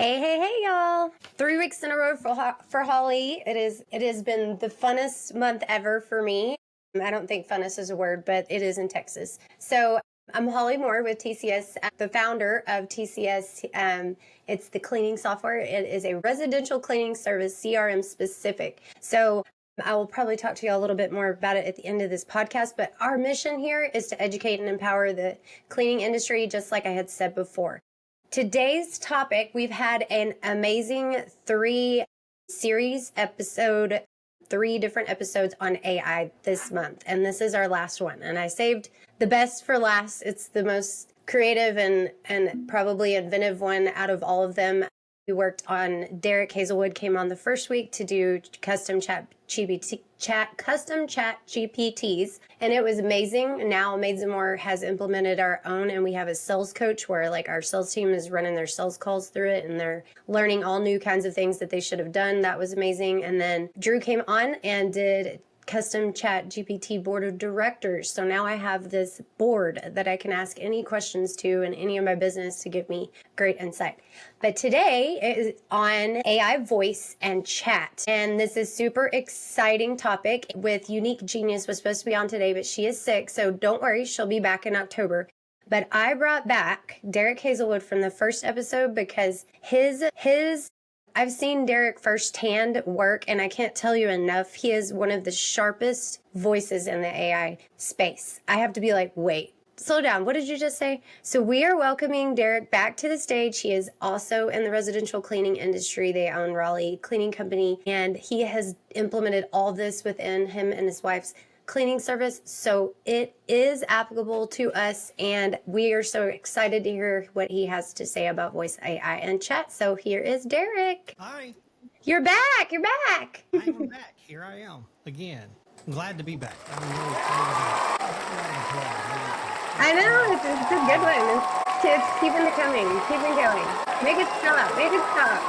Hey, y'all. 3 weeks in a row for Holly. It has been the funnest month ever for me. I don't think funnest is a word, but it is in Texas. So I'm Holly Moore with TCS, the founder of TCS. It's the cleaning software. It is a residential cleaning service, CRM specific. So I will probably talk to you a little bit more about it at the end of this podcast, but our mission here is to educate and empower the cleaning industry, just like I had said before. Today's topic, we've had an amazing three different episodes on AI this month, and this is our last one. And I saved the best for last. It's the most creative and probably inventive one out of all of them. We worked on, Derek Hazelwood came on the first week to do custom chat GPTs, and it was amazing. Now Maids and More has implemented our own, and we have a sales coach where like our sales team is running their sales calls through it, and they're learning all new kinds of things that they should have done. That was amazing. And then Drew came on and did custom chat GPT board of directors. So now I have this board that I can ask any questions to in any of my business to give me great insight. But today is on AI voice and chat. And this is super exciting topic with Unique Genius was supposed to be on today, but she is sick. So don't worry, she'll be back in October. But I brought back Derek Hazelwood from the first episode because I've seen Derek firsthand work, and I can't tell you enough. He is one of the sharpest voices in the AI space. I have to be like, wait, slow down. What did you just say? So we are welcoming Derek back to the stage. He is also in the residential cleaning industry. They own Raleigh Cleaning Company, and he has implemented all this within him and his wife's cleaning service. So it is applicable to us, and we are so excited to hear what he has to say about voice AI and chat. So here is Derek. Hi. You're back. You're back. I am back. Here I am again. I'm glad to be back. I'm really excited about it. I know. It's a good one. It's keeping it coming. Keep it going. Make it stop. Make it stop.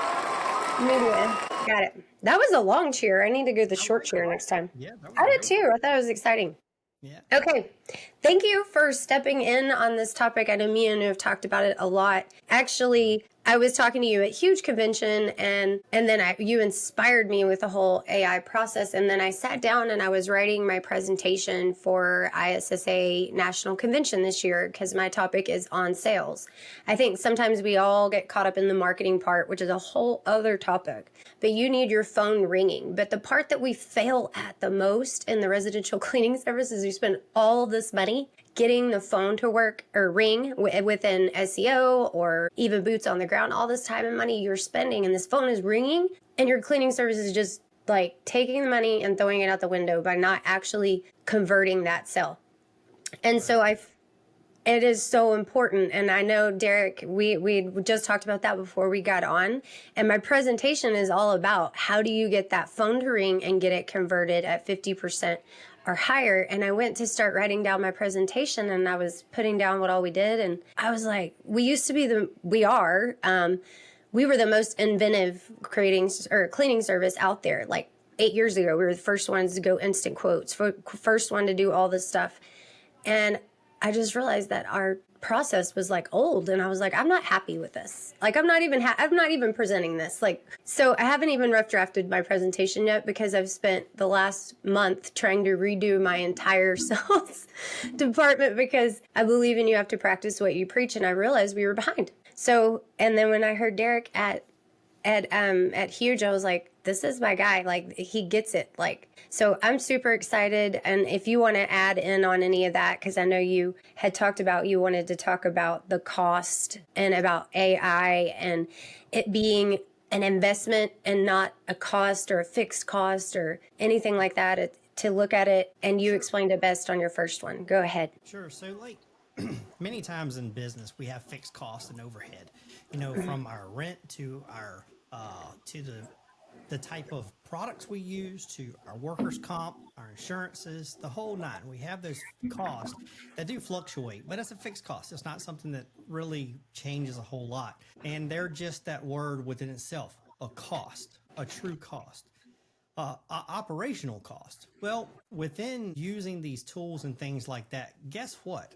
Media. Got it. That was a long cheer. I need to go the short cheer next time. Yeah, that was I did too. I thought it was exciting. Yeah. Okay. Thank you for stepping in on this topic. I know me and you have talked about it a lot. Actually, I was talking to you at Huge Convention, and then you inspired me with the whole AI process. And then I sat down and I was writing my presentation for ISSA National Convention this year because my topic is on sales. I think sometimes we all get caught up in the marketing part, which is a whole other topic. But you need your phone ringing. But the part that we fail at the most in the residential cleaning service is we spend all this money getting the phone to work or ring within SEO or even boots on the ground. All this time and money you're spending, and this phone is ringing, and your cleaning service is just like taking the money and throwing it out the window by not actually converting that sale. And so it is so important. And I know, Derek, we just talked about that before we got on. And my presentation is all about how do you get that phone to ring and get it converted at 50% or higher. And I went to start writing down my presentation, and I was putting down what all we did. And I was like, we were the most inventive cleaning service out there. Like 8 years ago, we were the first ones to go instant quotes, first one to do all this stuff. And I just realized that our process was like old, and I was like, I'm not happy with this. Like, I'm not even presenting this. Like, so I haven't even rough drafted my presentation yet because I've spent the last month trying to redo my entire sales department because I believe in you have to practice what you preach, and I realized we were behind. So, and then when I heard Derek at Huge, I was like, this is my guy. Like, he gets it. Like, so I'm super excited. And if you want to add in on any of that, because I know you had talked about, you wanted to talk about the cost and about AI and it being an investment and not a cost or a fixed cost or anything like that, to look at it. And you explained it best on your first one. Go ahead. Sure. So like many times in business, we have fixed costs and overhead, from our rent to our, to the type of products we use, to our workers' comp, our insurances, the whole nine. We have those costs that do fluctuate, but it's a fixed cost. It's not something that really changes a whole lot. And they're just that word within itself, a cost, a true cost. Operational cost. Well, within using these tools and things like that, guess what?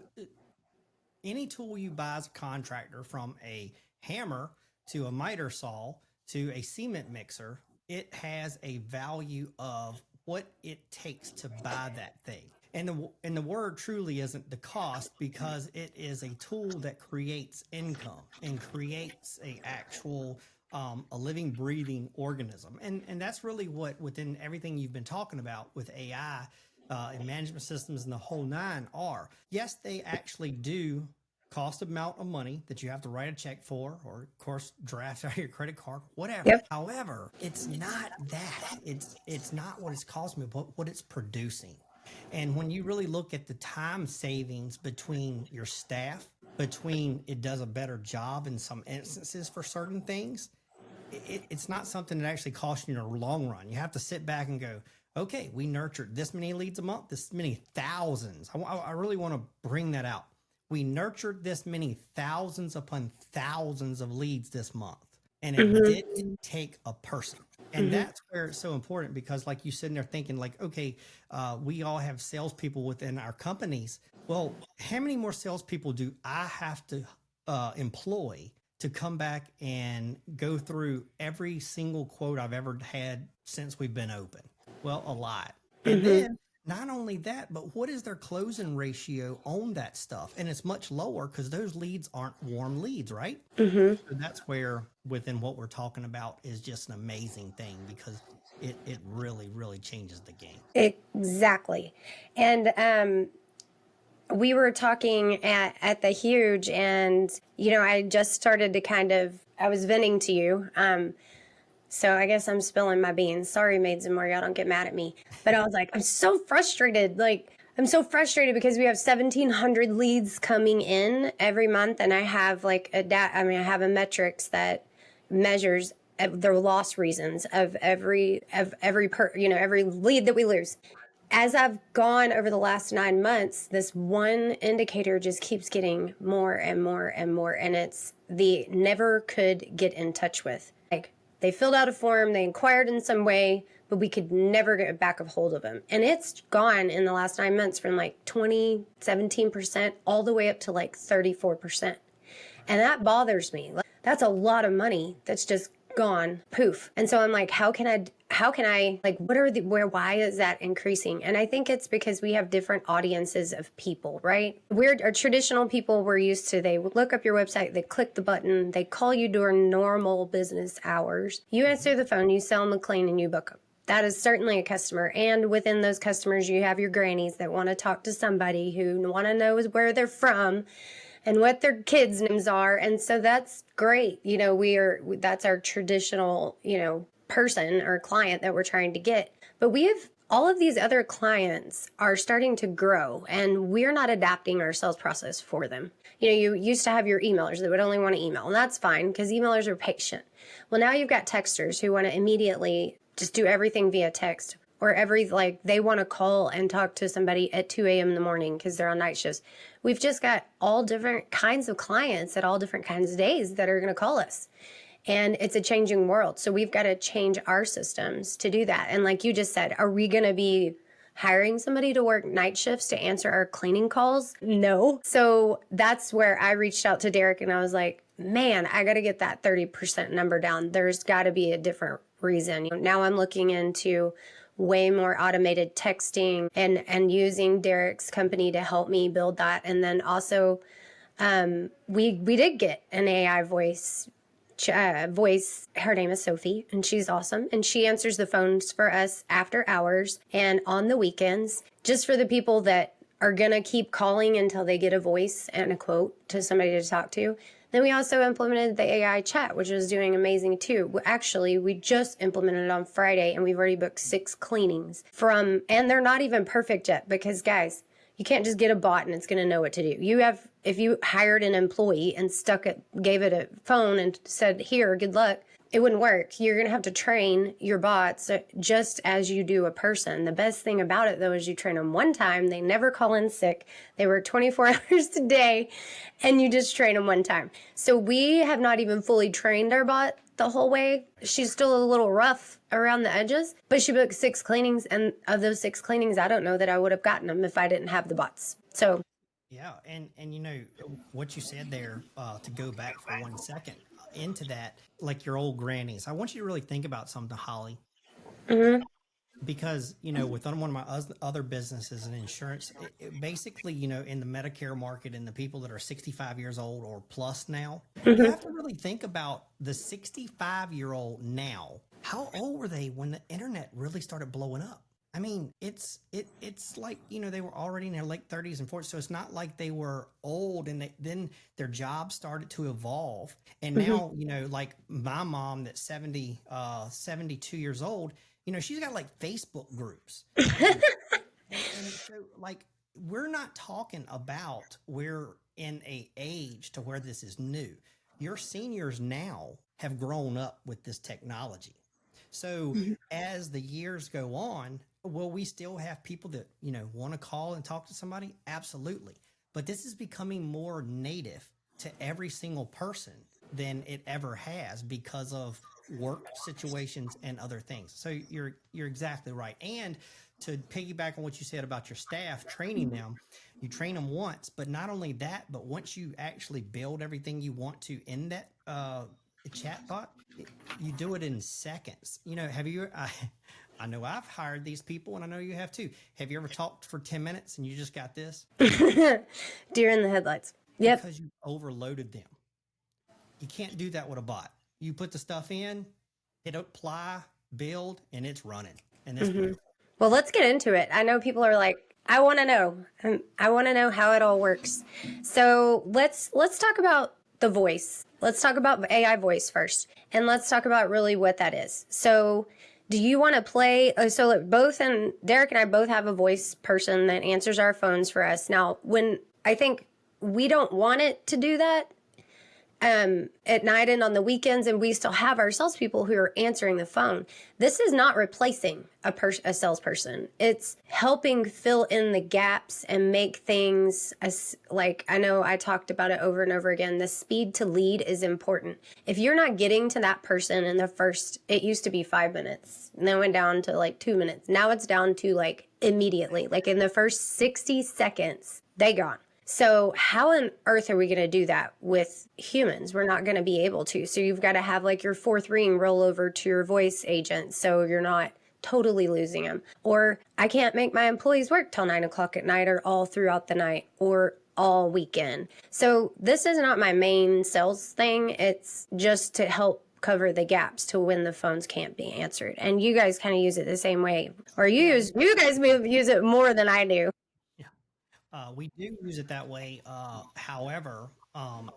Any tool you buy as a contractor, from a hammer to a miter saw to a cement mixer, it has a value of what it takes to buy that thing. And the word truly isn't the cost, because it is a tool that creates income and creates a actual a living, breathing organism. And that's really what, within everything you've been talking about with AI and management systems and the whole nine, are. Yes, they actually do cost amount of money that you have to write a check for, or of course draft out your credit card, whatever. Yep. However, it's not that. It's not what it's costing me, but what it's producing. And when you really look at the time savings between your staff, between it does a better job in some instances for certain things, it's not something that actually costs you in the long run. You have to sit back and go, okay, we nurtured this many leads a month, this many thousands. I really want to bring that out. We nurtured this many thousands upon thousands of leads this month, and it didn't take a person. And that's where it's so important, because like you sitting there thinking like, okay, we all have salespeople within our companies. Well, how many more salespeople do I have to employ to come back and go through every single quote I've ever had since we've been open? Well, a lot. And then not only that, but what is their closing ratio on that stuff? And it's much lower because those leads aren't warm leads, right? So that's where, within what we're talking about, is just an amazing thing, because it really, really changes the game. Exactly. And we were talking at the Huge, and I just started to I was venting to you. So I guess I'm spilling my beans. Sorry, maids and more, y'all don't get mad at me. But I was like, I'm so frustrated. I'm so frustrated because we have 1,700 leads coming in every month, and I have I have a metrics that measures their loss reasons of every lead that we lose. As I've gone over the last 9 months, this one indicator just keeps getting more and more and more, and it's the never could get in touch with. Like, they filled out a form, they inquired in some way, but we could never get back a hold of them. And it's gone in the last 9 months from 17% all the way up to 34%. And that bothers me. That's a lot of money that's just gone poof. And so I'm like, how can I why is that increasing? And I think it's because we have different audiences of people, right? Our traditional people, we're used to, they look up your website, they click the button, they call you during normal business hours. You answer the phone, you sell them a clean, and you book them. That is certainly a customer. And within those customers, you have your grannies that want to talk to somebody, who want to know where they're from and what their kids' names are. And so that's great. That's our traditional, person or client that we're trying to get. But we have all of these other clients are starting to grow, and we're not adapting our sales process for them. You used to have your emailers that would only want to email, and that's fine because emailers are patient. Well, now you've got texters who want to immediately just do everything via text, or they want to call and talk to somebody at 2 a.m. in the morning because they're on night shifts. We've just got all different kinds of clients at all different kinds of days that are going to call us. And it's a changing world. So we've got to change our systems to do that. And like you just said, are we going to be hiring somebody to work night shifts to answer our cleaning calls? No. So that's where I reached out to Derek, and I was like, man, I got to get that 30% number down. There's got to be a different reason. Now I'm looking into way more automated texting and using Derek's company to help me build that. And then also, we did get an AI voice. Her name is Sophie, and she's awesome. And she answers the phones for us after hours and on the weekends, just for the people that are going to keep calling until they get a voice and a quote to somebody to talk to. Then we also implemented the AI chat, which is doing amazing too. Actually, we just implemented it on Friday, and we've already booked 6 cleanings and they're not even perfect yet, because guys, you can't just get a bot and it's going to know what to do. If you hired an employee and gave it a phone and said, here, good luck, it wouldn't work. You're going to have to train your bots just as you do a person. The best thing about it, though, is you train them one time. They never call in sick. They work 24 hours a day, and you just train them one time. So we have not even fully trained our bot the whole way. She's still a little rough around the edges, but she booked 6 cleanings, and of those 6 cleanings, I don't know that I would have gotten them if I didn't have the bots. So yeah, and what you said there, to go back for 1 second, into that, like your old grannies, I want you to really think about something, Holly, Hmm. because with one of my other businesses in insurance, basically, in the Medicare market and the people that are 65 years old or plus now, you Hmm. have to really think about the 65-year-old now. How old were they when the internet really started blowing up? I mean, it's like, they were already in their late 30s and 40s, so it's not like they were old, and then their jobs started to evolve. And Hmm. now, like my mom that's 72 years old, she's got like Facebook groups, and so, like, we're not talking about we're in a age to where this is new. Your seniors now have grown up with this technology. So as the years go on, will we still have people that, want to call and talk to somebody? Absolutely. But this is becoming more native to every single person than it ever has because of work situations and other things. So you're exactly right. And to piggyback on what you said about your staff, training them, you train them once, but not only that, but once you actually build everything you want to in that chatbot, you do it in seconds. Have you? I know I've hired these people, and I know you have too. Have you ever talked for 10 minutes and you just got this? Deer in the headlights. Yep. Because you overloaded them. You can't do that with a bot. You put the stuff in, hit apply, build, and it's running, and it's Hmm. beautiful. Well, let's get into it. I know people are like, I want to know. I want to know how it all works. So let's talk about the voice. Let's talk about AI voice first, and let's talk about really what that is. So, do you want to play? So, both and Derek and I both have a voice person that answers our phones for us. Now, when I think we don't want it to do that, at night and on the weekends, and we still have our salespeople who are answering the phone. This is not replacing a salesperson. It's helping fill in the gaps and make things like I know I talked about it over and over again. The speed to lead is important. If you're not getting to that person in the first, it used to be 5 minutes, and then went down to like 2 minutes. Now it's down to like immediately, like in the first 60 seconds, they gone. So how on earth are we going to do that with humans? We're not going to be able to. So you've got to have like your fourth ring roll over to your voice agent so you're not totally losing them. Or I can't make my employees work till 9 o'clock at night or all throughout the night or all weekend. So this is not my main sales thing. It's just to help cover the gaps to when the phones can't be answered. And you guys kind of use it the same way. Or Yeah, you guys use it more than I do. yeah. We do use it that way. However,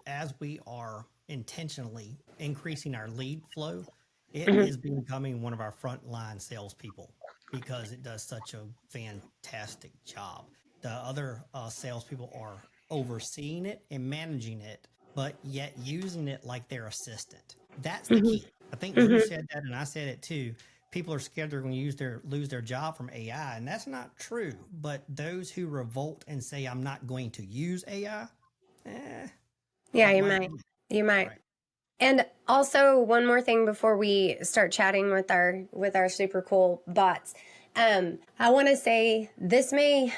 as we are intentionally increasing our lead flow, it Mhm. is becoming one of our frontline salespeople because it does such a fantastic job. The other salespeople are overseeing it and managing it, but yet using it like their assistant. That's the Mhm. key. I think Drew Mhm. said that, and I said it too. People are scared they're going to lose their job from AI, and that's not true. But those who revolt and say I'm not going to use AI, eh, Yeah, that you might might. be it. You might. Right. And also one more thing before we start chatting with our super cool bots. I want to say this may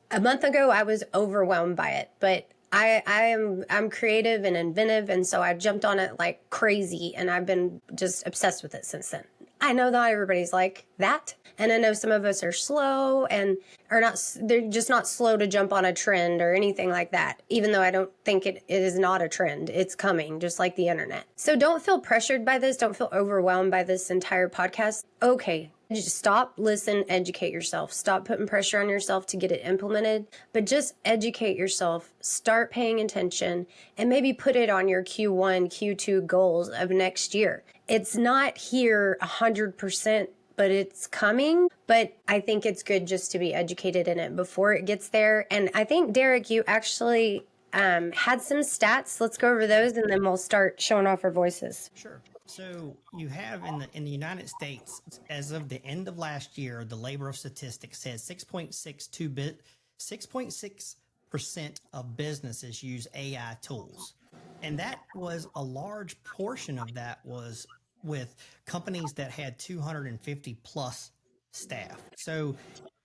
a month ago I was overwhelmed by it, but I'm creative and inventive, and so I jumped on it like crazy, and I've been just obsessed with it since then. I know not everybody's like that, and I know some of us are slow and are not. They're just not slow to jump on a trend or anything like that. Even though I don't think it is not a trend, it's coming just like the internet. So don't feel pressured by this. Don't feel overwhelmed by this entire podcast. Okay, just stop, listen, educate yourself. Stop putting pressure on yourself to get it implemented, but just educate yourself. Start paying attention and maybe put it on your Q1, Q2 goals of next year. It's not here 100%, but it's coming. But I think it's good just to be educated in it before it gets there. And I think, Derek, you actually had some stats. Let's go over those and then we'll start showing off our voices. Sure. So you have in the United States, as of the end of last year, the Labor of Statistics says 6.6% of businesses use AI tools. And that was a large portion of that was with companies that had 250 plus staff. So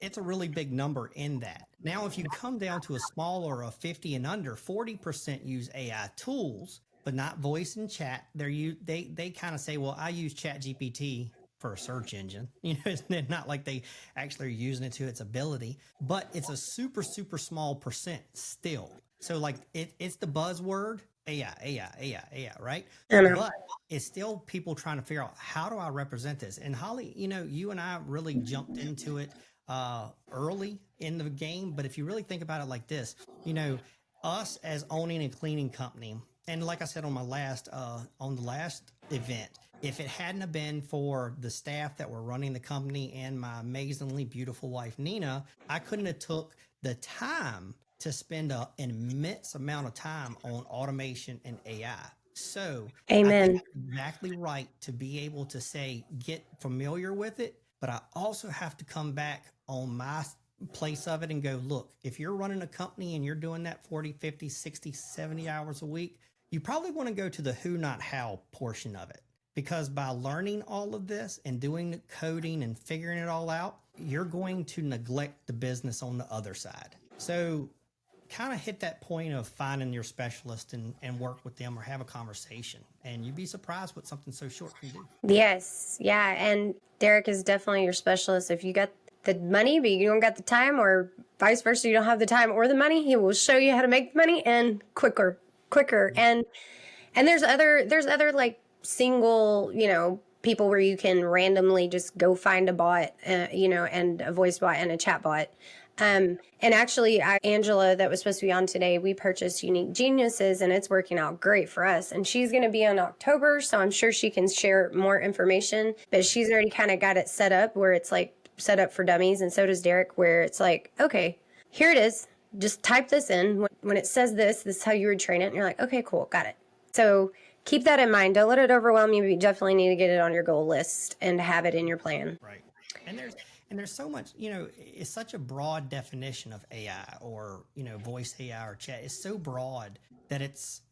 it's a really big number in that. Now, if you come down to a smaller of 50 and under, 40% use AI tools, but not voice and chat. They kind of say, well, I use Chat GPT for a search engine. It's not like they actually are using it to its ability, but it's a super, super small percent still. So like it's the buzzword AI, right? I know. But it's still people trying to figure out, how do I represent this? And Holly, you and I really jumped into it early in the game. But if you really think about it like this, us as owning a cleaning company, and like I said on the last event, if it hadn't have been for the staff that were running the company and my amazingly beautiful wife Nina, I couldn't have took the time to spend an immense amount of time on automation and AI. So I think Amen. you're exactly right to be able to say, get familiar with it, but I also have to come back on my place of it and go, look, if you're running a company and you're doing that 40, 50, 60, 70 hours a week, you probably want to go to the who, not how portion of it. Because by learning all of this and doing the coding and figuring it all out, you're going to neglect the business on the other side. So kind of hit that point of finding your specialist and work with them or have a conversation. And you'd be surprised what something so short can do. Yes. Yeah. And Derek is definitely your specialist. If you got the money, but you don't got the time, or vice versa, you don't have the time or the money, he will show you how to make the money and quicker. And there's other like single, people where you can randomly just go find a bot, and a voice bot and a chat bot. And actually, Angela, that was supposed to be on today, we purchased Unique Geniuses, and it's working out great for us. And she's going to be on October, so I'm sure she can share more information. But she's already kind of got it set up where it's like set up for dummies, and so does Derek, where it's like, okay, here it is. Just type this in. When it says this is how you would train it. And you're like, okay, cool, got it. So keep that in mind. Don't let it overwhelm you. But you definitely need to get it on your goal list and have it in your plan. Right. And there's so much, it's such a broad definition of AI or, voice AI or chat. It's so broad that it's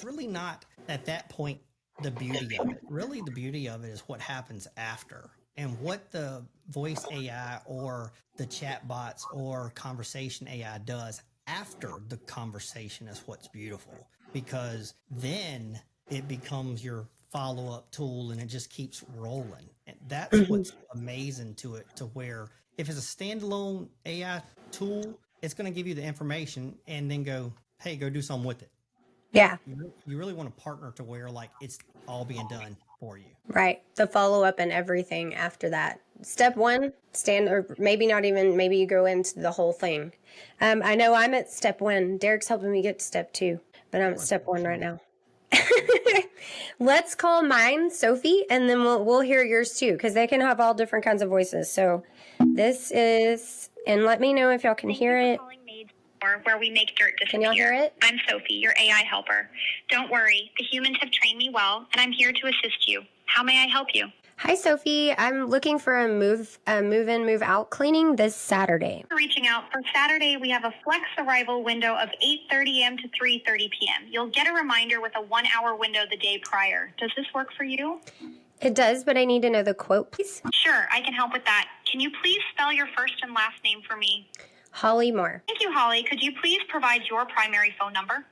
really not at that point the beauty of it. Really, the beauty of it is what happens after, and what the voice AI or the chat bots or conversation AI does after the conversation is what's beautiful, because then it becomes your follow-up tool and it just keeps rolling. And that's what's amazing to it, to where if it's a standalone AI tool, it's going to give you the information and then go, hey, go do something with it. Yeah. You really want to partner to where like it's all being done for you. Right. The follow up and everything after that. Step one, or maybe not even, maybe you go into the whole thing. I know I'm at step one. Derek's helping me get to step two, but I'm at step one right now. Let's call mine Sophie, and then we'll hear yours too, because they can have all different kinds of voices. So this is, and let me know if y'all can hear it. Where we make dirt disappear. Can y'all hear it? I'm Sophie, your AI helper. Don't worry, the humans have trained me well, and I'm here to assist you. How may I help you? Hi, Sophie. I'm looking for a move in, move out cleaning this Saturday. Reaching out for Saturday, we have a flex arrival window of 8:30 a.m. to 3:30 p.m. You'll get a reminder with a 1-hour window the day prior. Does this work for you? It does, but I need to know the quote, please. Sure, I can help with that. Can you please spell your first and last name for me? Holly Moore. Thank you, Holly. Could you please provide your primary phone number?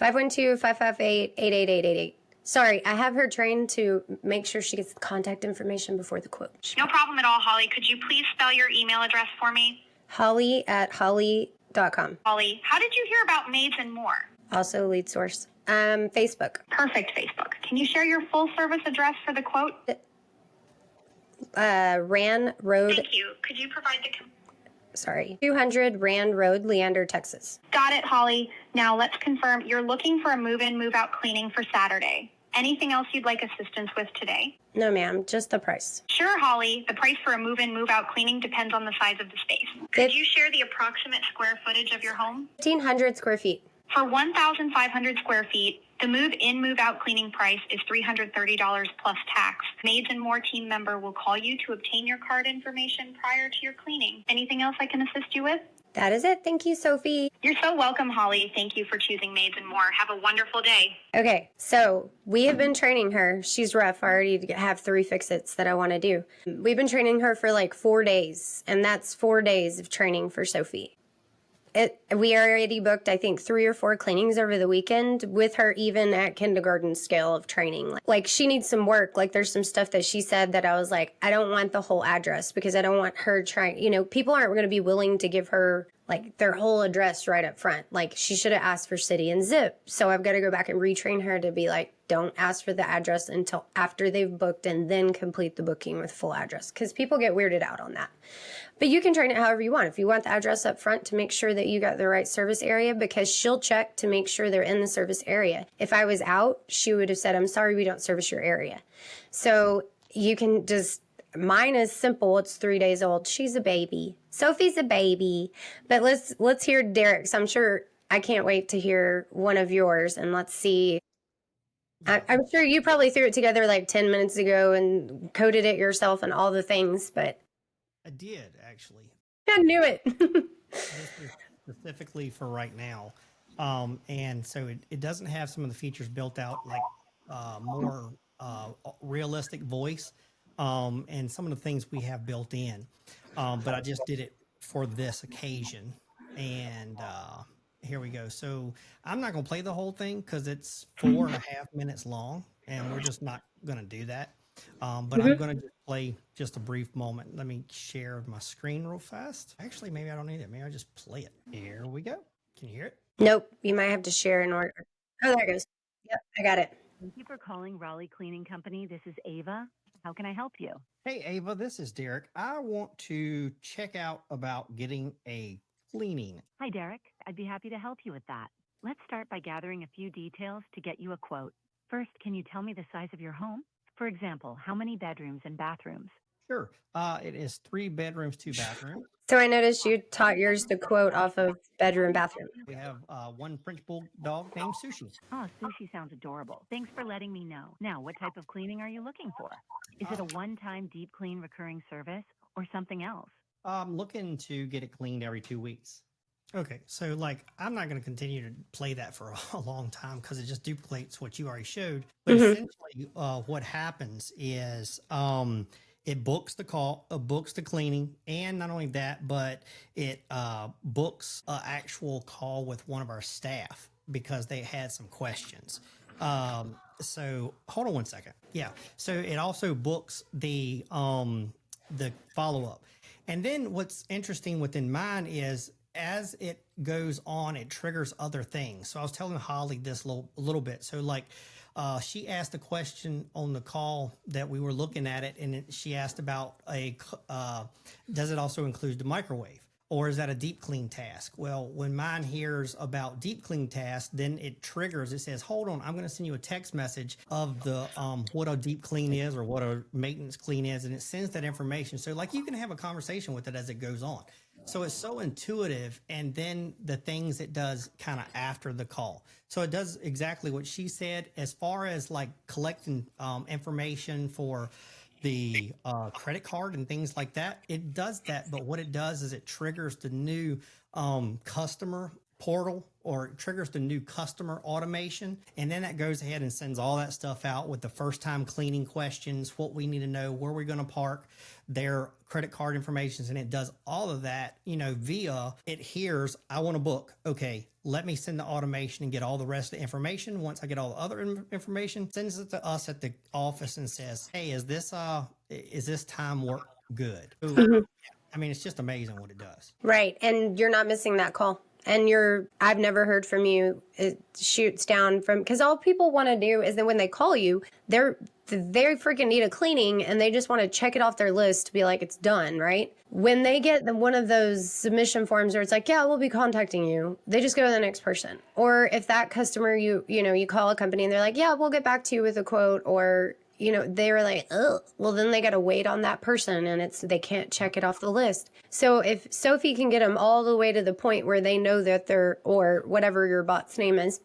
512-558-8888. Sorry, I have her trained to make sure she gets the contact information before the quote. No problem at all, Holly. Could you please spell your email address for me? Holly@holly.com. Holly, how did you hear about Maids and More? Also lead source. Facebook. Perfect, Facebook. Can you share your full service address for the quote? Rand Road. Thank you. Could you provide the... 200 Rand Road, Leander, Texas. Got it, Holly. Now let's confirm you're looking for a move-in, move-out cleaning for Saturday. Anything else you'd like assistance with today? No, ma'am. Just the price. Sure, Holly. The price for a move-in, move-out cleaning depends on the size of the space. Could you share the approximate square footage of your home? 1,500 square feet. For 1,500 square feet, the move-in, move-out cleaning price is $330 plus tax. Maids and More team member will call you to obtain your card information prior to your cleaning. Anything else I can assist you with? That is it. Thank you, Sophie. You're so welcome, Holly. Thank you for choosing Maids and More. Have a wonderful day. Okay, so we have been training her. She's rough. I already have 3 fix-its that I want to do. We've been training her for like 4 days, and that's 4 days of training for Sophie. We already booked, I think, 3 or 4 cleanings over the weekend with her, even at kindergarten scale of training. Like she needs some work. Like there's some stuff that she said that I was like, I don't want the whole address because I don't want her trying, people aren't going to be willing to give her like their whole address right up front. Like she should have asked for city and zip. So I've got to go back and retrain her to be like, don't ask for the address until after they've booked and then complete the booking with full address, because people get weirded out on that. But you can train it however you want. If you want the address up front to make sure that you got the right service area, because she'll check to make sure they're in the service area. If I was out, she would have said, I'm sorry, we don't service your area. So you can just, mine is simple. It's 3 days old. She's a baby. Sophie's a baby. But let's hear Derek's. I'm sure, I can't wait to hear one of yours, and let's see. I'm sure you probably threw it together like 10 minutes ago and coded it yourself and all the things, but I did actually. I knew it. This is specifically for right now. And so it doesn't have some of the features built out, like more realistic voice and some of the things we have built in. But I just did it for this occasion. And here we go. So I'm not going to play the whole thing because it's 4.5 minutes long, and we're just not going to do that. But I'm going to play just a brief moment. Let me share my screen real fast. Actually, maybe I don't need it. Maybe I just play it. Here we go. Can you hear it? Nope. You might have to share in order. Oh, there it goes. Yep, I got it. Thank you for calling Raleigh Cleaning Company. This is Ava. How can I help you? Hey, Ava, this is Derek. I want to check out about getting a cleaning. Hi, Derek. I'd be happy to help you with that. Let's start by gathering a few details to get you a quote. First, can you tell me the size of your home? For example, how many bedrooms and bathrooms? Sure. It is 3 bedrooms, 2 bathrooms. So I noticed you taught yours to quote off of bedroom, bathroom. We have 1 French bulldog named Sushi. Oh, Sushi sounds adorable. Thanks for letting me know. Now, what type of cleaning are you looking for? Is it a one-time deep clean recurring service or something else? I'm looking to get it cleaned every 2 weeks. Okay, so like I'm not going to continue to play that for a long time because it just duplicates what you already showed. But essentially, what happens is it books the call, books the cleaning, and not only that, but it books an actual call with one of our staff because they had some questions. So hold on one second. Yeah, so it also books the follow up, and then what's interesting within mine is, as it goes on, it triggers other things. So I was telling Holly this a little bit. So like she asked a question on the call that we were looking at it, and she asked about does it also include the microwave? Or is that a deep clean task? Well, when mine hears about deep clean task, then it triggers. It says, hold on, I'm going to send you a text message of the what a deep clean is or what a maintenance clean is. And it sends that information. So like you can have a conversation with it as it goes on. So it's so intuitive. And then the things it does kind of after the call. So it does exactly what she said as far as like collecting information for the credit card and things like that. It does that, but what it does is it triggers the new customer portal, or it triggers the new customer automation, and then that goes ahead and sends all that stuff out with the first time cleaning questions, what we need to know, where we're going to park, their credit card information, and it does all of that, via it hears, I want to book. Okay, let me send the automation and get all the rest of the information. Once I get all the other information, sends it to us at the office and says, hey, is this time work good? I mean, it's just amazing what it does. Right. And you're not missing that call. And I've never heard from you. It shoots down from, because all people want to do is that when they call you, they freaking need a cleaning and they just want to check it off their list to be like, it's done, right? When they get one of those submission forms where it's like, yeah, we'll be contacting you, they just go to the next person. Or if that customer, you call a company and they're like, yeah, we'll get back to you with a quote, or they were like, oh, well, then they got to wait on that person and they can't check it off the list. So if Sophie can get them all the way to the point where they know that or whatever your bot's name is,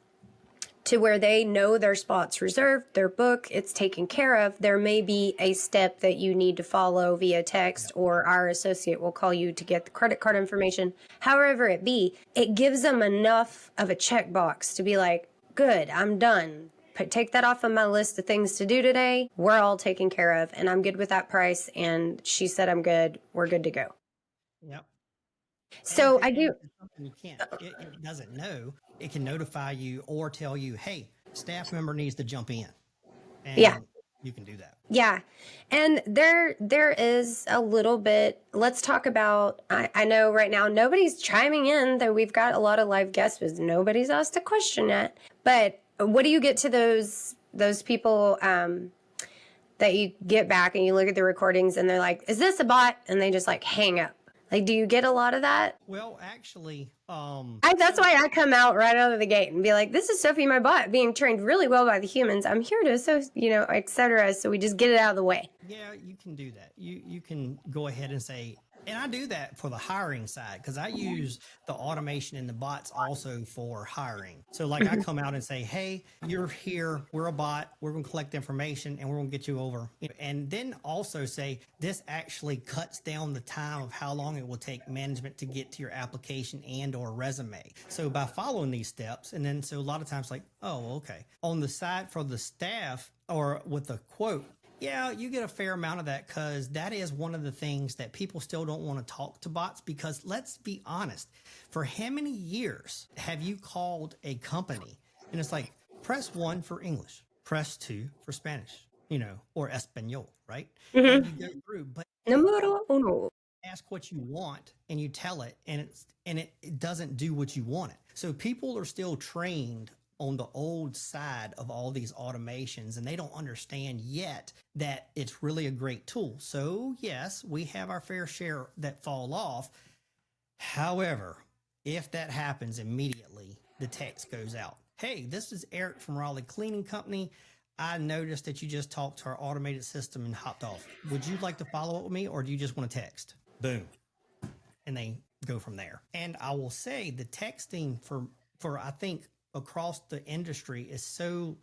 to where they know their spot's reserved, their book, it's taken care of, there may be a step that you need to follow via text, or our associate will call you to get the credit card information. However it be, it gives them enough of a checkbox to be like, good, I'm done. Take that off of my list of things to do today. We're all taken care of, and I'm good with that price. And she said, I'm good. We're good to go. Yep. So And I do. if it's something you can't, it doesn't know, it can notify you or tell you, hey, staff member needs to jump in, Yeah. and you can do that. Yeah. And there is a little bit, let's talk about, I know right now nobody's chiming in, though we've got a lot of live guests, but nobody's asked a question yet. But what do you get to those people that you get back and you look at the recordings and they're like, is this a bot? And they just like hang up. Like, do you get a lot of that? Well, actually, That's why I come out right out of the gate and be like, this is Sophie, my bot, being trained really well by the humans. I'm here to, so, et cetera. So we just get it out of the way. yeah, you can do that. You can go ahead and say, and I do that for the hiring side because I use the automation and the bots also for hiring. So like I come out and say, hey, you're here, we're a bot, we're going to collect information and we're going to get you over. And then also say, this actually cuts down the time of how long it will take management to get to your application and or resume. So by following these steps, and then so a lot of times like, oh, okay. On the side for the staff or with the quote, yeah, you get a fair amount of that because that is one of the things that people still don't want to talk to bots because let's be honest, for how many years have you called a company and it's like, press 1 for English, press 2 for Spanish, or Espanol, right? And you go through, but Numero uno. ask what you want and you tell it and it doesn't do what you want it. So people are still trained on the old side of all these automations and they don't understand yet that it's really a great tool. So yes, we have our fair share that fall off. However, if that happens immediately, the text goes out. Hey, this is Eric from Raleigh Cleaning Company. I noticed that you just talked to our automated system and hopped off. Would you like to follow up with me or do you just want to text? Boom. And they go from there. And I will say the texting for I think across the industry is so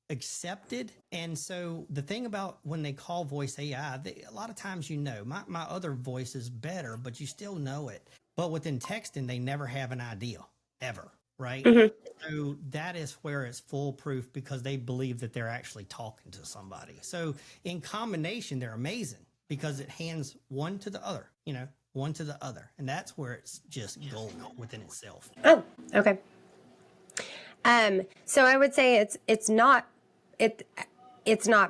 accepted. And so the thing about when they call voice AI, a lot of times, my other voice is better, but you still know it. But within texting, they never have an idea ever. Right. So that is where it's foolproof because they believe that they're actually talking to somebody. So in combination, they're amazing because it hands one to the other, one to the other. And that's where it's just gold within itself. Oh, okay. So I would say it's not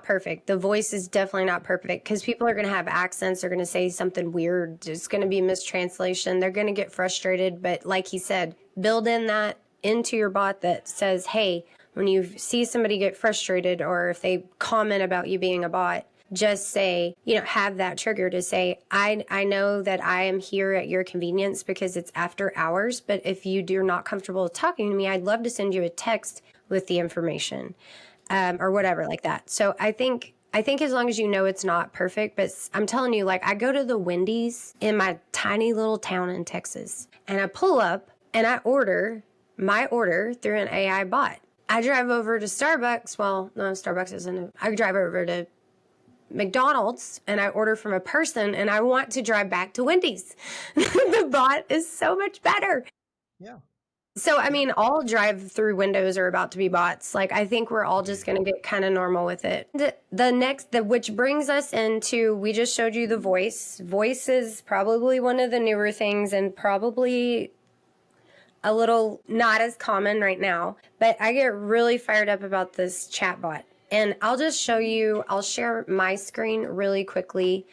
perfect. The voice is definitely not perfect because people are going to have accents. They're going to say something weird. It's going to be mistranslation. They're going to get frustrated. But like he said, build in that into your bot that says, hey, when you see somebody get frustrated or if they comment about you being a bot, just say, have that trigger to say, I know that I am here at your convenience because it's after hours, but if you do not comfortable talking to me, I'd love to send you a text with the information, or whatever like that. So I think as long as it's not perfect, but I'm telling you, like I go to the Wendy's in my tiny little town in Texas and I pull up and I order my order through an AI bot. I drive over to Starbucks. Well, no, Starbucks isn't. I drive over to McDonald's and I order from a person and I want to drive back to Wendy's. The bot is so much better. Yeah. So, I mean, all drive-through windows are about to be bots. Like, I think we're all just going to get kind of normal with it. Which brings us into, we just showed you the voice. Voice is probably one of the newer things and probably a little not as common right now. But I get really fired up about this chatbot. And I'll just show you, I'll share my screen really quickly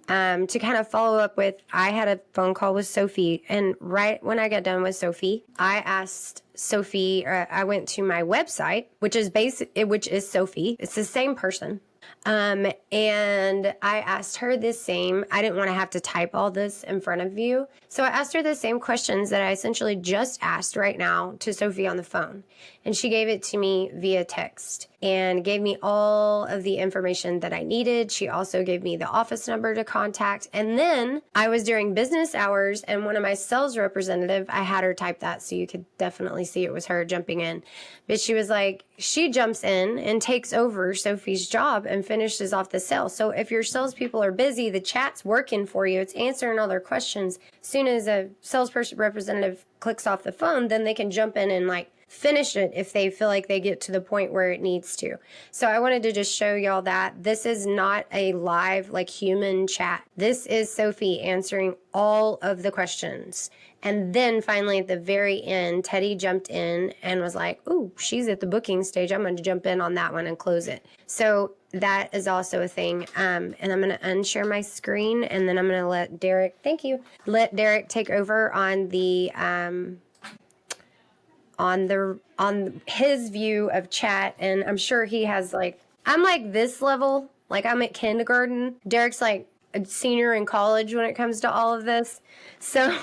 to kind of follow up with, I had a phone call with Sophie. And right when I got done with Sophie, I asked Sophie, I went to my website, which is Sophie. It's the same person. And I asked her the same. I didn't want to have to type all this in front of you. So I asked her the same questions that I essentially just asked right now to Sophie on the phone. And she gave it to me via text and gave me all of the information that I needed. She also gave me the office number to contact. And then I was during business hours and one of my sales representative, I had her type that so you could definitely see it was her jumping in. But she was like, she jumps in and takes over Sophie's job and finishes off the sale. So if your salespeople are busy, the chat's working for you. It's answering all their questions. As soon as a salesperson representative clicks off the phone, then they can jump in and like finish it if they feel like they get to the point where it needs to. So I wanted to just show y'all that this is not a live, like, human chat. This is Sophie answering all of the questions. And then finally at the very end, Teddy jumped in and was like, ooh, she's at the booking stage. I'm going to jump in on that one and close it. So that is also a thing. And I'm going to unshare my screen, and then I'm going to let Derek, thank you, let Derek take over on the, on his view of chat. And I'm sure he has, like, I'm like this level, like I'm at kindergarten. Derek's like a senior in college when it comes to all of this. So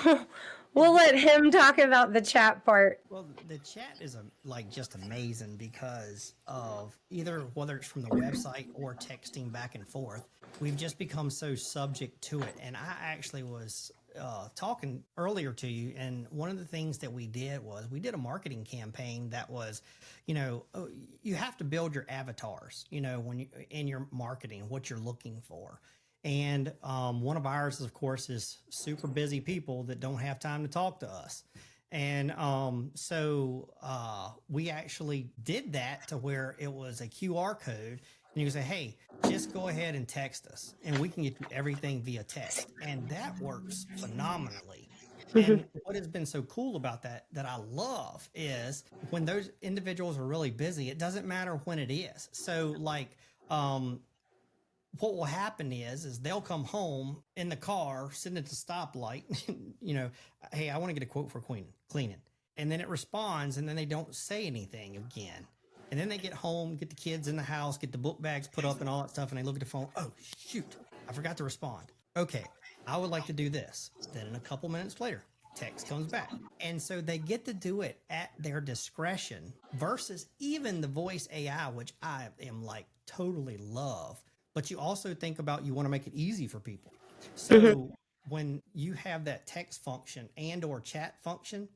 we'll let him talk about the chat part. Well, the chat is like just amazing because of either whether it's from the website or texting back and forth. We've just become so subject to it. And I actually was talking earlier to you, and one of the things that we did was we did a marketing campaign that was, you have to build your avatars, when you in your marketing, what you're looking for. And one of ours, of course, is super busy people that don't have time to talk to us. And so we actually did that to where it was a QR code. And you can say, hey, just go ahead and text us, and we can get you everything via text. And that works phenomenally. And what has been so cool about that I love is when those individuals are really busy, it doesn't matter when it is. So like, what will happen is they'll come home in the car, sitting at the stoplight, hey, I want to get a quote for cleaning. And then it responds, and then they don't say anything again. And then they get home, get the kids in the house, get the book bags put up and all that stuff, and they look at the phone. Oh, shoot, I forgot to respond. Okay, I would like to do this. Then in a couple minutes later, text comes back. And so they get to do it at their discretion versus even the voice AI, which I am like totally love. But you also think about, you want to make it easy for people. So when you have that text function and or chat function,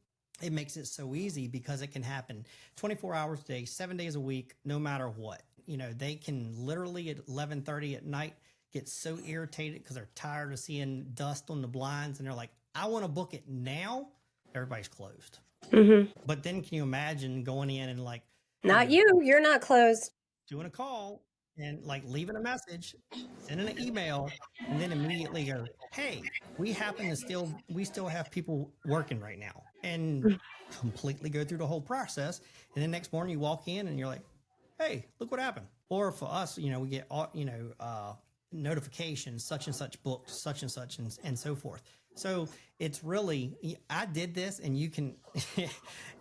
it makes it so easy because it can happen 24 hours a day, 7 days a week, no matter what. They can literally at 11:30 at night get so irritated because they're tired of seeing dust on the blinds, and they're like, I want to book it now. Everybody's closed. But then can you imagine going in and like, Not you, you're not closed. Doing a call and like leaving a message, sending an email, and then immediately go, hey, we still have people working right now, and completely go through the whole process. And then next morning you walk in and you're like, hey, look what happened. Or for us, we get, notifications, such and such booked, such and so forth. So it's really, I did this, and you can,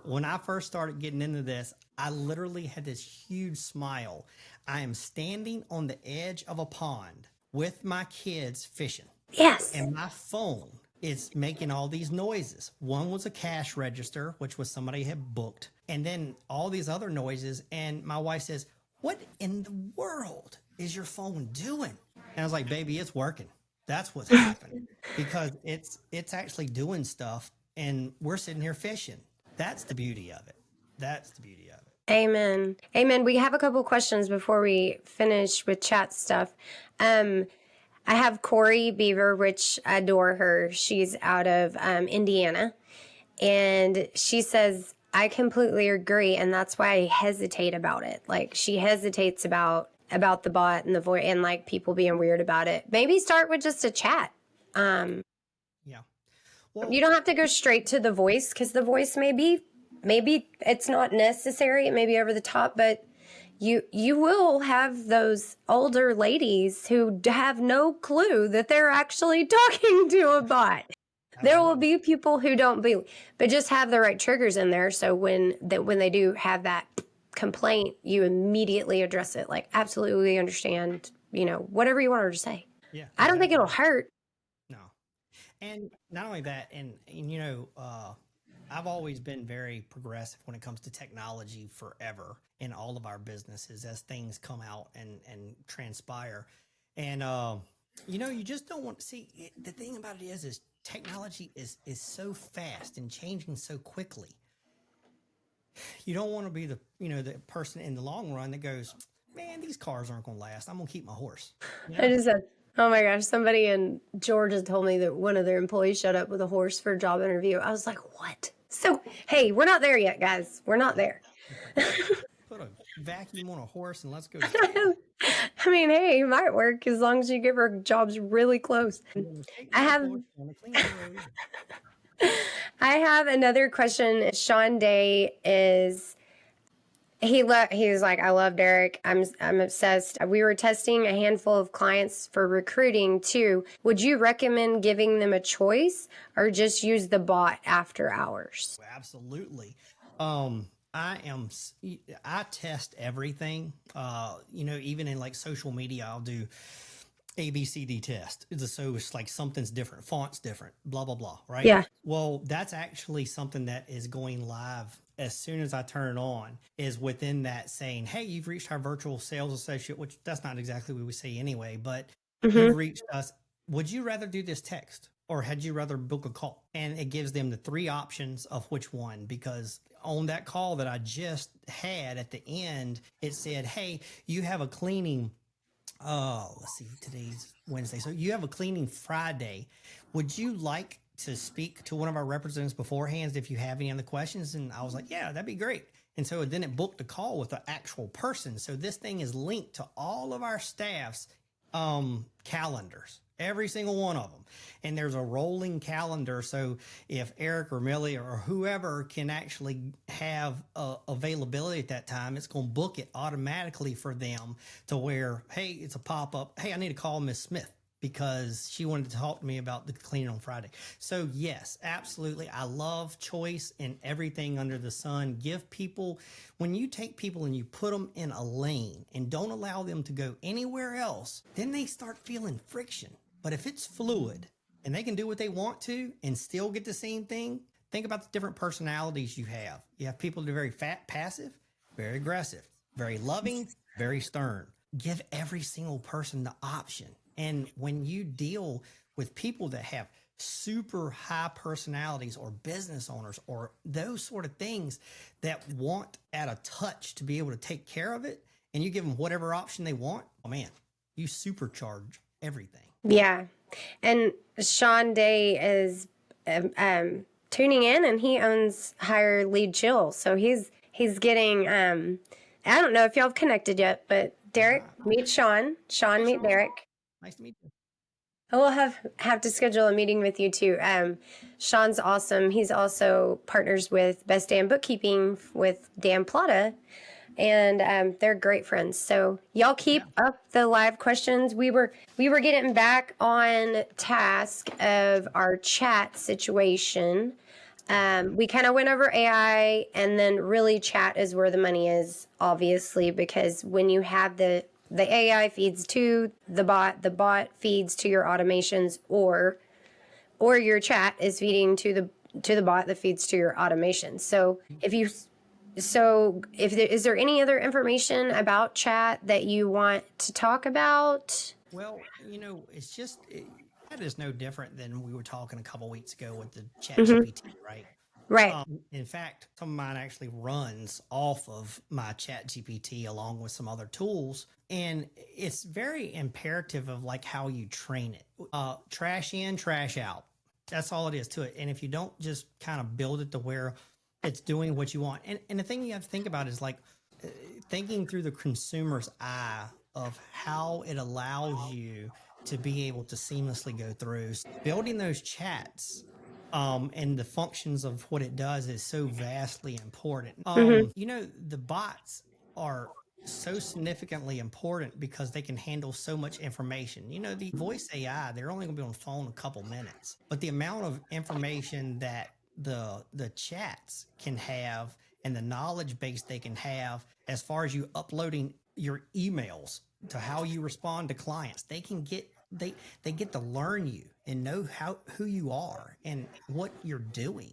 when I first started getting into this, I literally had this huge smile. I am standing on the edge of a pond with my kids fishing. Yes. And my phone is making all these noises. One was a cash register, which was somebody had booked. And then all these other noises. And my wife says, what in the world is your phone doing? And I was like, baby, it's working. That's what's happening, because it's actually doing stuff, and we're sitting here fishing. That's the beauty of it. That's the beauty of it. Amen. Amen. We have a couple questions before we finish with chat stuff. I have Corey Beaver, which I adore her. She's out of Indiana. And she says, I completely agree. And that's why I hesitate about it. Like, she hesitates about the bot and the voice, and like people being weird about it. Maybe start with just a chat. Yeah. Well, You don't have to go straight to the voice, because the voice maybe it's not necessary. It may be over the top, but you will have those older ladies who have no clue that they're actually talking to a bot. There will be people who don't believe, but just have the right triggers in there. So when they do have that complaint, you immediately address it. Like, absolutely understand, whatever you want her to say. Yeah. I don't think it'll hurt. No. And not only that, and I've always been very progressive when it comes to technology forever in all of our businesses as things come out and transpire. And, you just don't want to see it. The thing about it is technology is so fast and changing so quickly. You don't want to be the person in the long run that goes, man, these cars aren't going to last. I'm going to keep my horse. I just said, oh my gosh, somebody in Georgia told me that one of their employees showed up with a horse for a job interview. I was like, what? So, hey, we're not there yet, guys. We're not there. Put a vacuum on a horse and let's go. I mean, hey, it might work as long as you give her jobs really close. I have I have another question. Sean Day is he's like, I love Derek. I'm obsessed. We were testing a handful of clients for recruiting too. Would you recommend giving them a choice or just use the bot after hours? Absolutely. I test everything. Even in like social media, I'll do ABCD test. So it's like something's different, font's different, blah, blah, blah, right? Yeah. Well, that's actually something that is going live as soon as I turn it on, is within that saying, hey, you've reached our virtual sales associate, which that's not exactly what we say anyway, but you've reached us. Would you rather do this text or had you rather book a call? And it gives them the 3 options of which one, because on that call that I just had at the end, it said, hey, you have a cleaning. Let's see, today's Wednesday. So you have a cleaning Friday. Would you like to speak to one of our representatives beforehand if you have any other questions? And I was like, yeah, that'd be great. And so then it booked a call with the actual person. So this thing is linked to all of our staff's calendars, every single one of them. And there's a rolling calendar. So if Eric or Millie or whoever can actually have availability at that time, it's going to book it automatically for them to where, hey, it's a pop-up. Hey, I need to call Miss Smith because she wanted to talk to me about the cleaning on Friday. So yes, absolutely. I love choice in everything under the sun. Give people, when you take people and you put them in a lane and don't allow them to go anywhere else, then they start feeling friction. But if it's fluid and they can do what they want to and still get the same thing, think about the different personalities you have. You have people that are very passive, very aggressive, very loving, very stern. Give every single person the option. And when you deal with people that have super high personalities or business owners or those sort of things that want at a touch to be able to take care of it, and you give them whatever option they want, oh man, you supercharge everything. Yeah. And Sean Day is tuning in, and he owns Higher Lead Chill. So he's getting, I don't know if y'all have connected yet, but Derek, meet Sean. Sean, meet Derek. Nice to meet you. I will have to schedule a meeting with you too. Sean's awesome. He's also partners with Best Damn Bookkeeping with Dan Plata, and they're great friends. So y'all keep up the live questions. We were getting back on task of our chat situation. We kind of went over AI, and then really chat is where the money is, obviously, because when you have the AI feeds to the bot feeds to your automations, or your chat is feeding to the bot that feeds to your automation. So is there any other information about chat that you want to talk about? Well, it's just, that is no different than we were talking a couple weeks ago with the ChatGPT, right? Right. In fact, some of mine actually runs off of my ChatGPT along with some other tools. And it's very imperative of like how you train it. Trash in, trash out. That's all it is to it. And if you don't just kind of build it to where it's doing what you want. And the thing you have to think about is like thinking through the consumer's eye of how it allows you to be able to seamlessly go through. Building those chats and the functions of what it does is so vastly important. The bots are so significantly important because they can handle so much information. The voice AI, they're only going to be on the phone a couple minutes, but the amount of information that the chats can have and the knowledge base they can have as far as you uploading your emails to how you respond to clients, they can get they get to learn you and know who you are and what you're doing.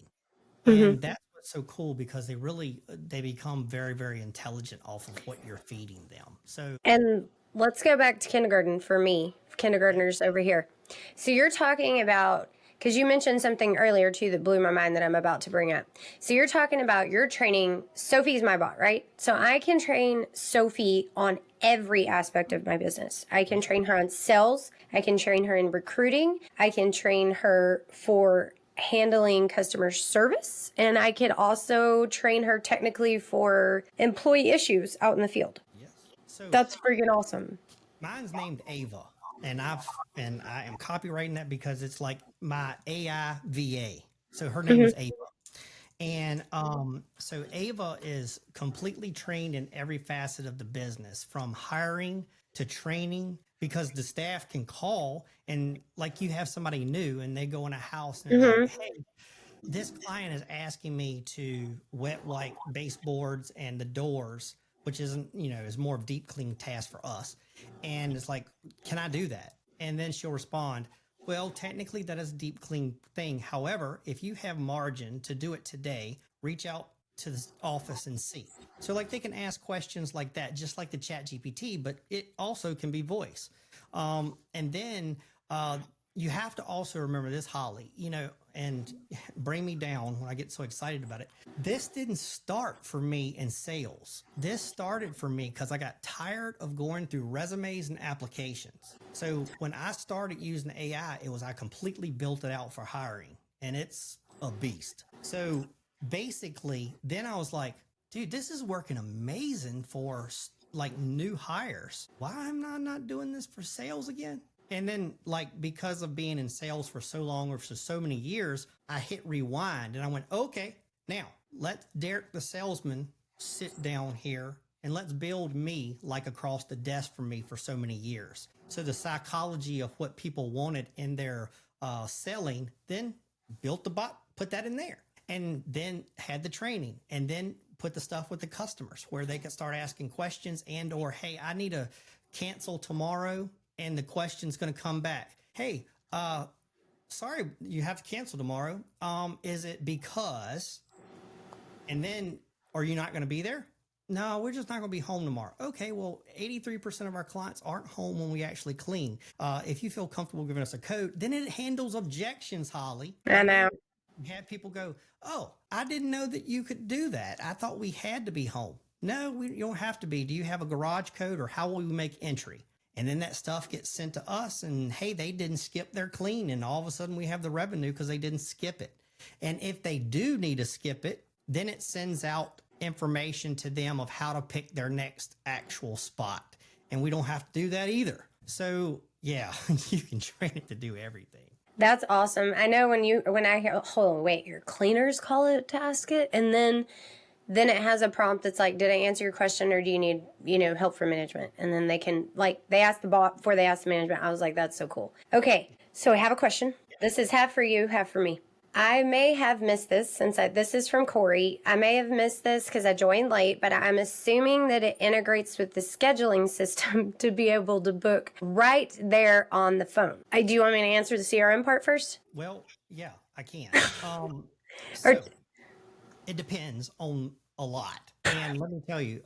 And that's what's so cool, because they become very, very intelligent off of what you're feeding them. So, And let's go back to kindergarten for me, kindergartners over here. So you're talking about, because you mentioned something earlier too that blew my mind that I'm about to bring up. So you're talking about you're training, Sophie's my bot, right? So I can train Sophie on every aspect of my business. I can train her on sales. I can train her in recruiting. I can train her for handling customer service, and I could also train her technically for employee issues out in the field. Yes. So That's freaking awesome. mine's named Ava, and I am copywriting that because it's like my AI VA. So her name is Ava. And so Ava is completely trained in every facet of the business, from hiring to training, because the staff can call and like you have somebody new and they go in a house and they're like, hey, this client is asking me to wet wipe baseboards and the doors, which isn't, is more of deep clean task for us. And it's like, can I do that? And then she'll respond, well, technically that is a deep clean thing. However, if you have margin to do it today, reach out to the office and see. So like they can ask questions like that, just like the chat GPT, but it also can be voice. And then you have to also remember this, Holly, and bring me down when I get so excited about it. This didn't start for me in sales. This started for me because I got tired of going through resumes and applications. So when I started using AI, I completely built it out for hiring, and it's a beast. So basically, then I was like, dude, this is working amazing for like new hires. Why am I not doing this for sales again? And then, like, because of being in sales for so long or for so many years, I hit rewind and I went, okay, now let Derek the salesman sit down here and let's build me like across the desk from me for so many years. So the psychology of what people wanted in their selling, then built the bot, put that in there, and then had the training, and then put the stuff with the customers where they could start asking questions and or, hey, I need to cancel tomorrow. And the question's going to come back. Hey, sorry, you have to cancel tomorrow. Is it because, and then, are you not going to be there? No, we're just not going to be home tomorrow. Okay, well, 83% of our clients aren't home when we actually clean. If you feel comfortable giving us a code, then it handles objections, Holly. I know. You have people go, oh, I didn't know that you could do that. I thought we had to be home. No, you don't have to be. Do you have a garage code, or how will we make entry? And then that stuff gets sent to us, and hey, they didn't skip their clean, and all of a sudden we have the revenue because they didn't skip it. And if they do need to skip it, then it sends out information to them of how to pick their next actual spot. And we don't have to do that either. So yeah, you can train it to do everything. That's awesome. I know when I hear, hold on, wait, your cleaners call it to ask it, and then it has a prompt that's like, did I answer your question, or do you need, help from management? And then they can, like, they asked the bot before they asked the management. I was like, that's so cool. Okay, so I have a question. This is half for you, half for me. I may have missed this this is from Corey. I may have missed this because I joined late, but I'm assuming that it integrates with the scheduling system to be able to book right there on the phone. Do you want me to answer the CRM part first? Well, yeah, I can. Or- It depends on a lot. And let me tell you,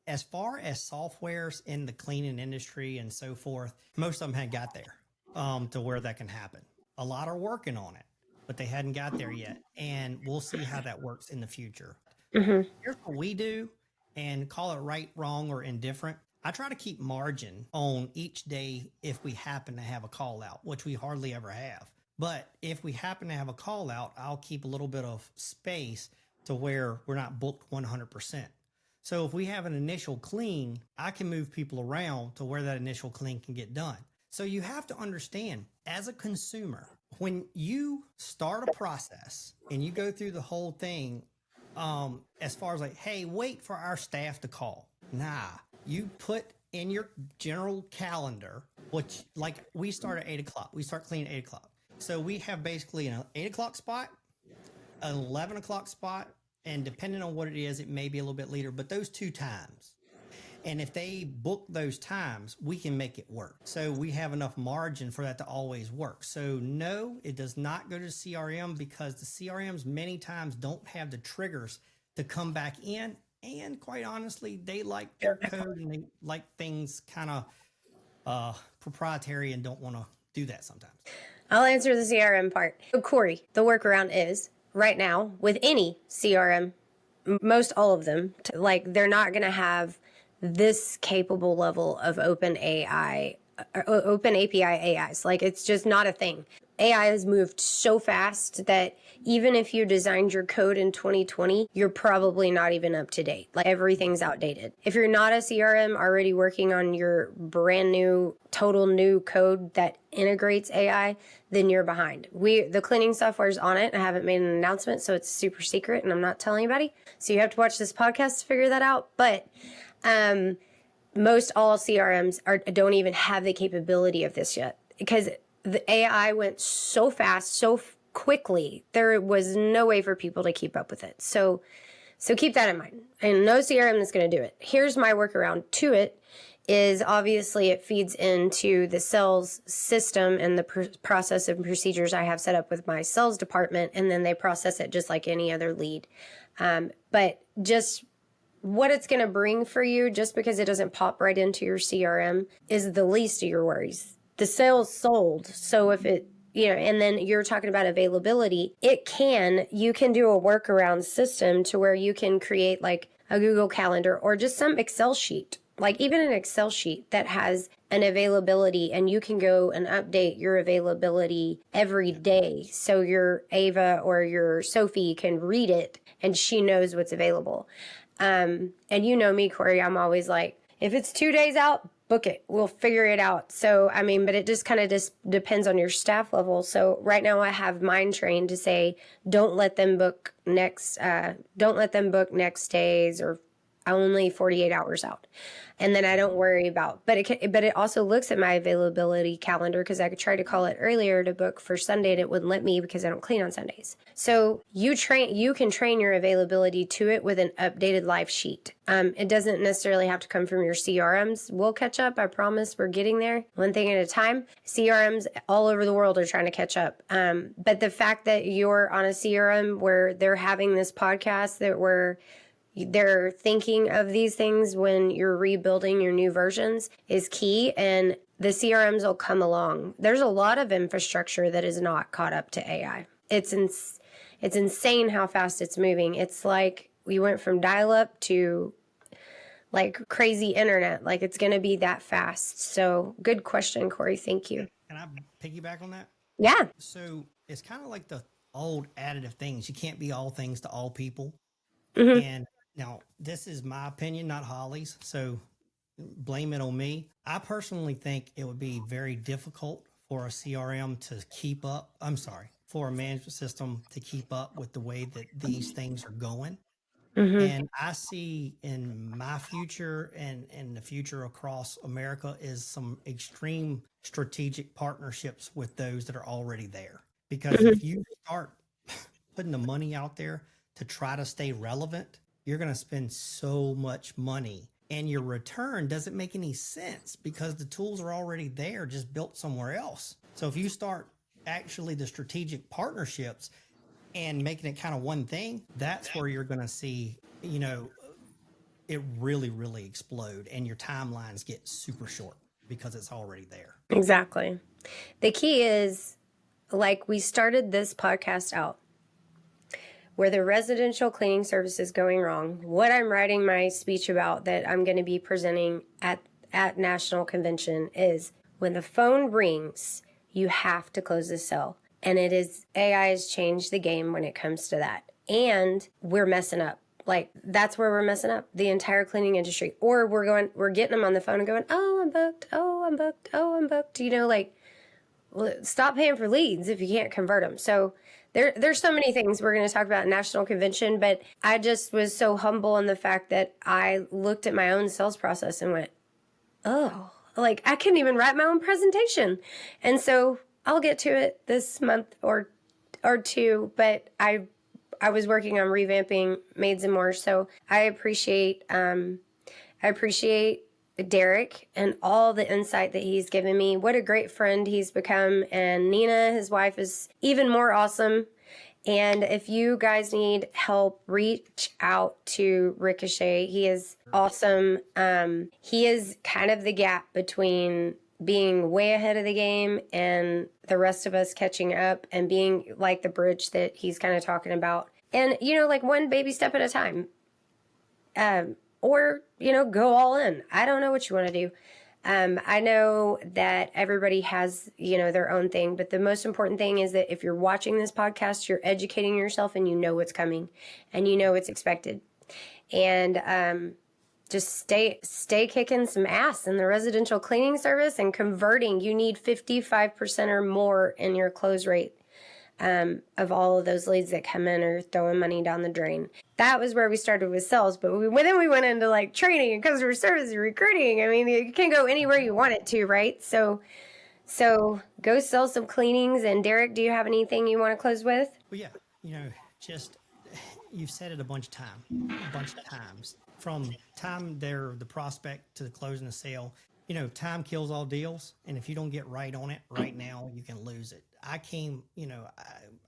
as far as softwares in the cleaning industry and so forth, most of them hadn't got there to where that can happen. A lot are working on it, but they hadn't got there yet. And we'll see how that works in the future. Here's what we do, and call it right, wrong, or indifferent. I try to keep margin on each day if we happen to have a call out, which we hardly ever have. But if we happen to have a call out, I'll keep a little bit of space to where we're not booked 100%. So if we have an initial clean, I can move people around to where that initial clean can get done. So you have to understand, as a consumer, when you start a process and you go through the whole thing, as far as like, hey, wait for our staff to call. Nah, you put in your general calendar, which, like, we start at 8 o'clock. We start cleaning at 8 o'clock. So we have basically an 8 o'clock spot, an 11 o'clock spot, and depending on what it is, it may be a little bit later, but those two times. And if they book those times, we can make it work. So we have enough margin for that to always work. So no, it does not go to CRM, because the CRMs many times don't have the triggers to come back in. And quite honestly, they like their code and they like things kind of proprietary and don't want to do that sometimes. I'll answer the CRM part. So Corey, the workaround is right now with any CRM, most all of them, like, they're not going to have this capable level of open AI open API AIs. Like, it's just not a thing. AI has moved so fast that even if you designed your code in 2020, you're probably not even up to date. Like, everything's outdated. If you're not a CRM already working on your brand new, total new code that integrates AI, then you're behind. The cleaning software is on it. I haven't made an announcement, so it's super secret and I'm not telling anybody. So you have to watch this podcast to figure that out. But most all CRMs don't even have the capability of this yet, because the AI went so fast, so quickly. There was no way for people to keep up with it. So keep that in mind. And no CRM is going to do it. Here's my workaround to it is, obviously it feeds into the sales system and the process and procedures I have set up with my sales department, and then they process it just like any other lead. But just what it's going to bring for you, just because it doesn't pop right into your CRM, is the least of your worries. The sale's sold. So if it, and then you're talking about availability, you can do a workaround system to where you can create like a Google Calendar or just some Excel sheet, like even an Excel sheet that has an availability, and you can go and update your availability every day. So your Ava or your Sophie can read it and she knows what's available. And you know me, Corey, I'm always like, if it's 2 days out, book it. We'll figure it out. So, but it just kind of depends on your staff level. So right now I have mine trained to say, don't let them book next days, or only 48 hours out. And then I don't worry about, but it also looks at my availability calendar, because I could try to call it earlier to book for Sunday and it wouldn't let me because I don't clean on Sundays. So you can train your availability to it with an updated live sheet. It doesn't necessarily have to come from your CRMs. We'll catch up. I promise we're getting there, one thing at a time. CRMs all over the world are trying to catch up. But the fact that you're on a CRM where they're having this podcast, they're thinking of these things when you're rebuilding your new versions, is key, and the CRMs will come along. There's a lot of infrastructure that is not caught up to AI. It's insane how fast it's moving. It's like we went from dial-up to like crazy internet. Like, it's going to be that fast. So good question, Corey. Thank you. Can I piggyback on that? Yeah. So it's kind of like the old additive things. You can't be all things to all people. Mm-hmm. And now, this is my opinion, not Holly's, so blame it on me. I personally think it would be very difficult for a CRM to keep up. For a management system to keep up with the way that these things are going. Mm-hmm. And I see in my future and in the future across America is some extreme strategic partnerships with those that are already there. Because mm-hmm. if you start putting the money out there to try to stay relevant, you're going to spend so much money and your return doesn't make any sense because the tools are already there, just built somewhere else. So if you start actually the strategic partnerships and making it kind of one thing, that's where you're going to see, it really, really explode and your timelines get super short because it's already there. Exactly. The key is, like, we started this podcast out where the residential cleaning service is going wrong. What I'm writing my speech about that I'm going to be presenting at National Convention is, when the phone rings, you have to close the sale. And AI has changed the game when it comes to that. And we're messing up. Like, that's where we're messing up, the entire cleaning industry. Or we're getting them on the phone and going, oh, I'm booked. Oh, I'm booked. Oh, I'm booked. Well, stop paying for leads if you can't convert them. So there's so many things we're going to talk about at National Convention, but I just was so humble in the fact that I looked at my own sales process and went, oh, like, I couldn't even write my own presentation. And so I'll get to it this month or two, but I was working on revamping Maids and More. So I appreciate Derek and all the insight that he's given me. What a great friend he's become. And Nina, his wife, is even more awesome. And if you guys need help, reach out to Ricochet. He is awesome. He is kind of the gap between being way ahead of the game and the rest of us catching up, and being like the bridge that he's kind of talking about. And, like, one baby step at a time. Or, go all in. I don't know what you want to do. I know that everybody has, their own thing, but the most important thing is that if you're watching this podcast, you're educating yourself and you know what's coming and you know what's expected. And just stay kicking some ass in the residential cleaning service and converting. You need 55% or more in your close rate of all of those leads that come in or throwing money down the drain. That was where we started with sales, but then we went into like training and customer service and recruiting. I mean, you can go anywhere you want it to, right? So go sell some cleanings. And Derek, do you have anything you want to close with? Well, yeah, just you've said it a bunch of times. From time the prospect to the closing the sale, time kills all deals. And if you don't get right on it right now, you can lose it.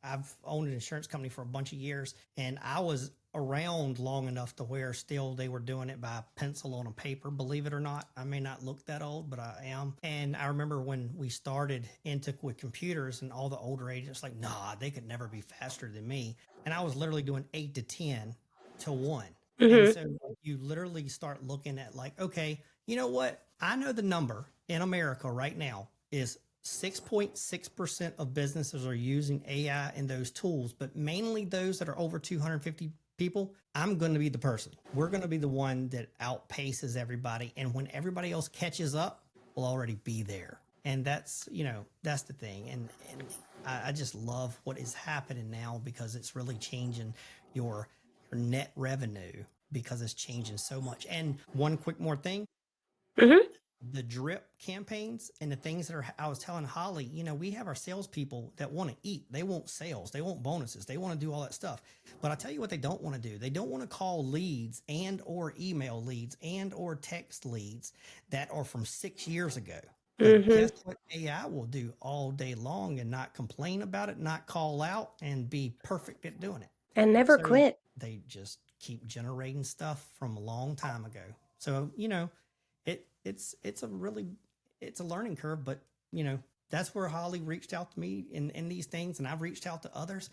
I've owned an insurance company for a bunch of years, and I was around long enough to where still they were doing it by pencil on a paper. Believe it or not, I may not look that old, but I am. And I remember when we started with computers, and all the older agents like, nah, they could never be faster than me. And I was literally doing 8 to 10 to 1. And so you literally start looking at like, okay, you know what? I know the number in America right now is 6.6% of businesses are using AI and those tools, but mainly those that are over 250 people. I'm going to be the person. We're going to be the one that outpaces everybody. And when everybody else catches up, we'll already be there. And that's the thing. And I just love what is happening now, because it's really changing your net revenue, because it's changing so much. And one quick more thing. The drip campaigns and the things that I was telling Holly, we have our salespeople that want to eat. They want sales. They want bonuses. They want to do all that stuff. But I'll tell you what they don't want to do. They don't want to call leads and or email leads and or text leads that are from 6 years ago. But guess what AI will do all day long and not complain about it, not call out, and be perfect at doing it. And never quit. They just keep generating stuff from a long time ago. So, it's a learning curve, but that's where Holly reached out to me in these things, and I've reached out to others.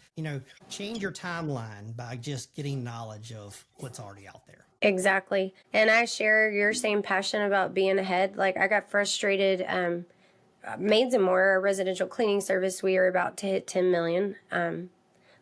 Change your timeline by just getting knowledge of what's already out there. Exactly. And I share your same passion about being ahead. Like, I got frustrated. Maids and More, our residential cleaning service, we are about to hit 10 million.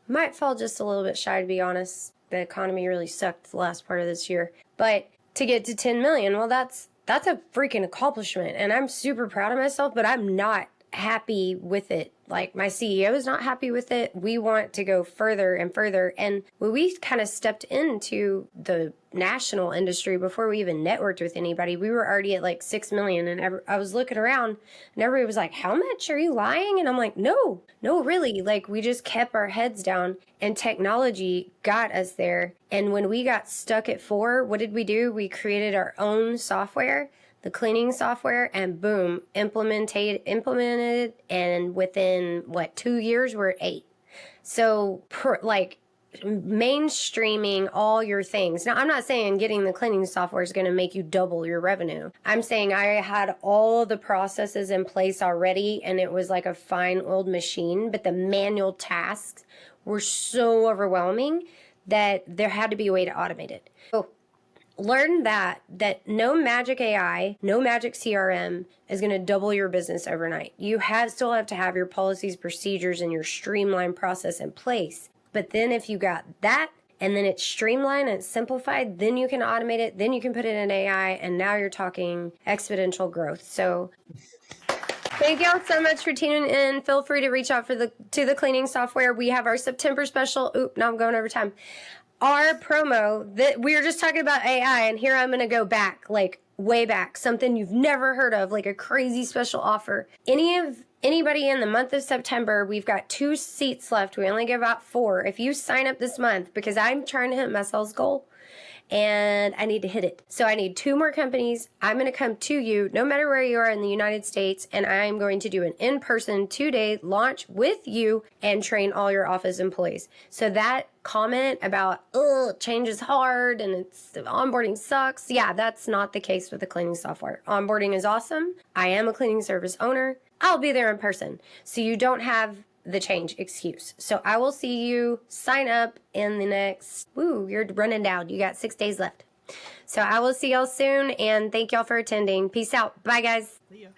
Might fall just a little bit shy, to be honest. The economy really sucked the last part of this year. But to get to 10 million, well, that's a freaking accomplishment. And I'm super proud of myself, but I'm not happy with it. Like, my CEO is not happy with it. We want to go further and further. And when we kind of stepped into the national industry before we even networked with anybody, we were already at like 6 million. And I was looking around and everybody was like, how much? Are you lying? And I'm like, no, really. Like, we just kept our heads down and technology got us there. And when we got stuck at 4, what did we do? We created our own software, the cleaning software, and boom, implemented, and within 2 years we're at 8. So mainstreaming all your things. Now, I'm not saying getting the cleaning software is going to make you double your revenue. I'm saying I had all the processes in place already, and it was like a fine oiled machine, but the manual tasks were so overwhelming that there had to be a way to automate it. So learn that no magic AI, no magic CRM is going to double your business overnight. You still have to have your policies, procedures, and your streamlined process in place. But then if you got that, and then it's streamlined and it's simplified, then you can automate it, then you can put it in AI, and now you're talking exponential growth. So thank y'all so much for tuning in. Feel free to reach out to the cleaning software. We have our September special. Now I'm going over time. Our promo that we were just talking about AI, and here I'm going to go back, like way back, something you've never heard of, like a crazy special offer. Anybody in the month of September, we've got 2 seats left. We only give out 4. If you sign up this month, because I'm trying to hit my sales goal and I need to hit it. So I need 2 more companies. I'm going to come to you no matter where you are in the United States, and I'm going to do an in-person 2-day launch with you and train all your office employees. So that comment about, change is hard and the onboarding sucks. Yeah, that's not the case with the cleaning software. Onboarding is awesome. I am a cleaning service owner. I'll be there in person. So you don't have the change excuse. So I will see you. Sign up in the next, you're running down. You got 6 days left. So I will see y'all soon, and thank y'all for attending. Peace out. Bye, guys. See ya.